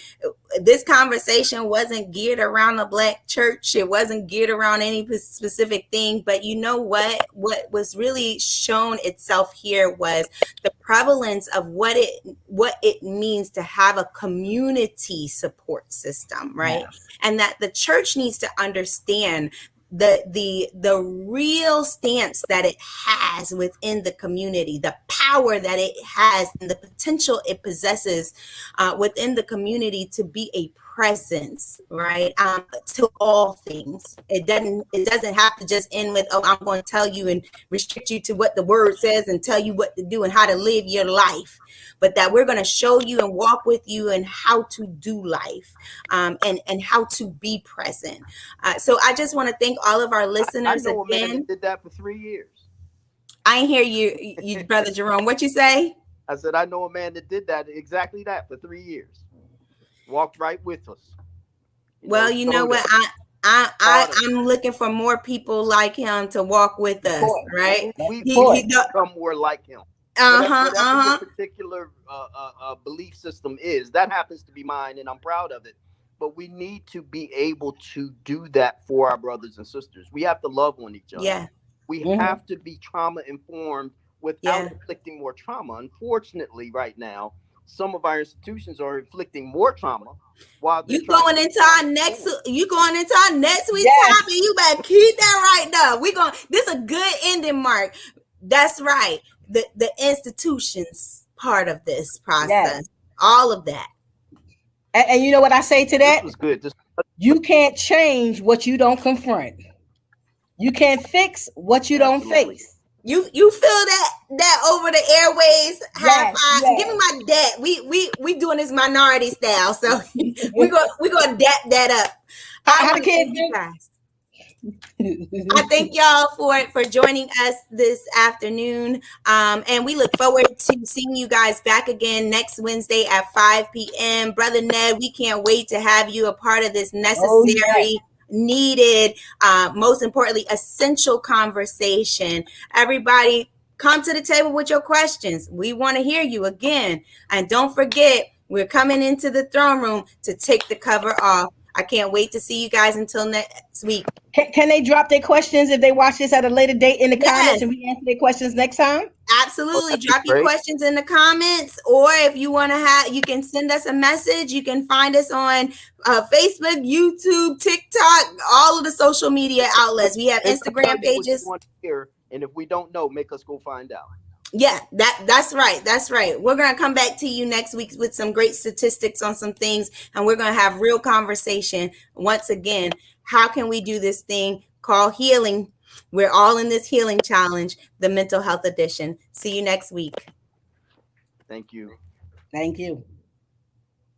This conversation wasn't geared around the black church. It wasn't geared around any specific thing. But you know what? What was really shown itself here was the prevalence of what it means to have a community support system, right? Yes. And that the church needs to understand the real stance that it has within the community, the power that it has, and the potential it possesses within the community to be a presence, right? To all things. It doesn't have to just end with, oh, I'm going to tell you and restrict you to what the word says and tell you what to do and how to live your life, but that we're going to show you and walk with you and how to do life, and how to be present. So I just want to thank all of our I listeners know a man that again. did that for 3 years. I ain't hear you, brother Jerome. What you say? I said, I know a man that did that, exactly that, for 3 years. Walked right with us. Well, you know Showed what? us, I taught us. I'm looking for more people like him to walk with Of us, course. right? We Of He we course. he do, become more like him. uh-huh, Whatever your uh-huh. particular belief system is, that happens to be mine, and I'm proud of it. But we need to be able to do that for our brothers and sisters. We have to love on each other. Yeah, We Mhm. have to be trauma informed without yeah. inflicting more trauma. Unfortunately, right now, some of our institutions are inflicting more trauma while they're trying to be trauma informed. You going into our next week Yes. topic. You better keep that right now. We going this is a good ending mark. That's right. The institutions part of this Yes. process. All of that. And you know what I say to This that? was good. This You can't change what you don't confront. You can't fix what you don't absolutely. face. You feel that over the airways, high Yes, five. Give me yes. my dap. We doing this minority style, so we gonna dap that up. I How the want to kids thank you guys. I thank y'all for joining us this afternoon, and we look forward to seeing you guys back again next Wednesday at 5 p.m. Brother Ned, we can't wait to have you a part of this Oh yes. necessary, needed, most importantly, essential conversation. Everybody, come to the table with your questions. We want to hear you again, and don't forget, we're coming into the throne room to take the cover off. I can't wait to see you guys until next week. Can they drop their questions if they watch this at a later date in the comments Yes, and we answer their questions next time? Oh, absolutely. that'd be Drop your great. questions in the comments, or if you want to you can send us a message. You can find us on Facebook, YouTube, TikTok, all of the social media outlets. We have Make us tell Instagram you what you pages. want to hear, and if we don't know, make us go find out. Yeah, that's right. That's right. We're gonna come back to you next week with some great statistics on some things, and we're gonna have real conversation once again. How can we do this thing called healing? We're all in this healing challenge, the mental health edition. See you next week. Thank you. Thank you.